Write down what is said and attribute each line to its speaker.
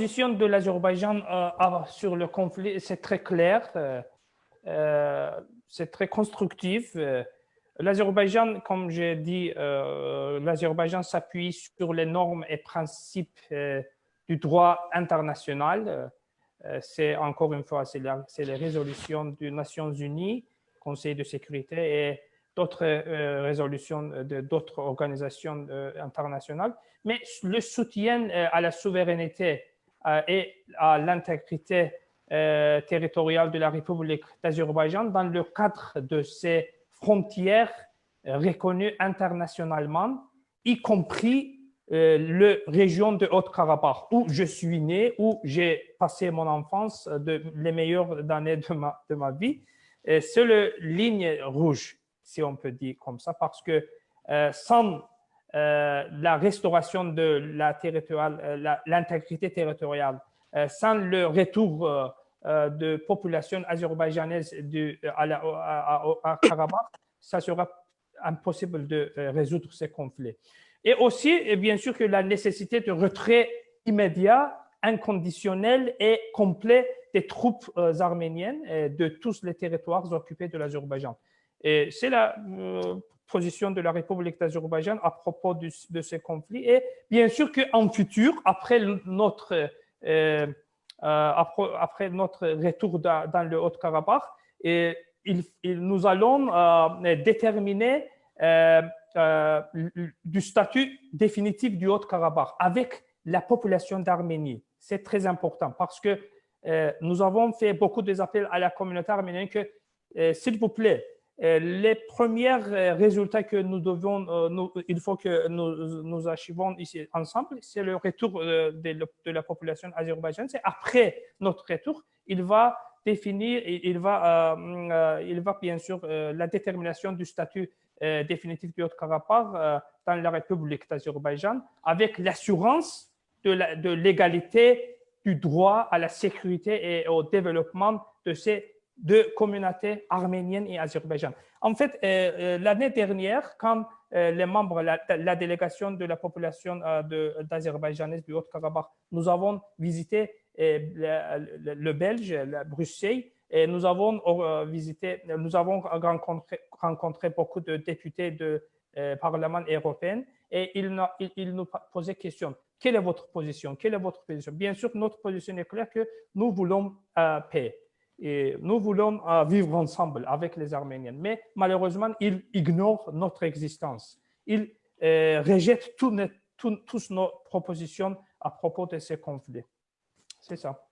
Speaker 1: position de l'Azerbaïdjan sur le conflit, c'est très clair, c'est très constructif. L'Azerbaïdjan, comme j'ai dit, l'Azerbaïdjan s'appuie sur les normes et principes du droit international. C'est encore une fois, c'est les résolutions des Nations Unies, Conseil de sécurité et d'autres résolutions d'autres organisations internationales. Mais le soutien à la souveraineté et à l'intégrité territoriale de la République d'Azerbaïdjan dans le cadre de ces frontières reconnues internationalement, y compris la région de Haut-Karabakh, où je suis né, où j'ai passé mon enfance, les meilleures années de ma vie. C'est la ligne rouge, si on peut dire comme ça, parce que sans la restauration de l'intégrité territoriale, sans le retour de population azerbaïdjanaise à Karabakh, ça sera impossible de résoudre ces conflits. Et aussi, bien sûr, que la nécessité de retrait immédiat, inconditionnel et complet des troupes arméniennes de tous les territoires occupés de l'Azerbaïdjan. C'est la position de la République d'Azerbaïdjan à propos de ces conflits. Et bien sûr qu'en futur, après notre retour dans le Haut-Karabakh, nous allons déterminer du statut définitif du Haut-Karabakh avec la population d'Arménie. C'est très important parce que nous avons fait beaucoup d'appels à la communauté arménienne que, s'il vous plaît, les premiers résultats que nous devons, il faut que nous achevons ici ensemble, c'est le retour de la population azerbaïdjanaise. C'est après notre retour, il va définir, il va bien sûr la détermination du statut définitif du Haut-Karabakh dans la République d'Azerbaïdjan avec l'assurance de l'égalité du droit à la sécurité et au développement de ces deux communautés arméniennes et azerbaïdjanaines. En fait, l'année dernière, quand les membres, la délégation de la population d'azerbaïdjanaise du Haut-Karabakh, nous avons visité le Belge, Bruxelles, et nous avons rencontré beaucoup de députés du Parlement européen et ils nous posaient question. Quelle est votre position? Quelle est votre position? Bien sûr, notre position est claire que nous voulons paix. Et nous voulons vivre ensemble avec les Arméniens. Mais malheureusement, ils ignorent notre existence. Ils rejettent toutes nos propositions à propos de ces conflits. C'est ça.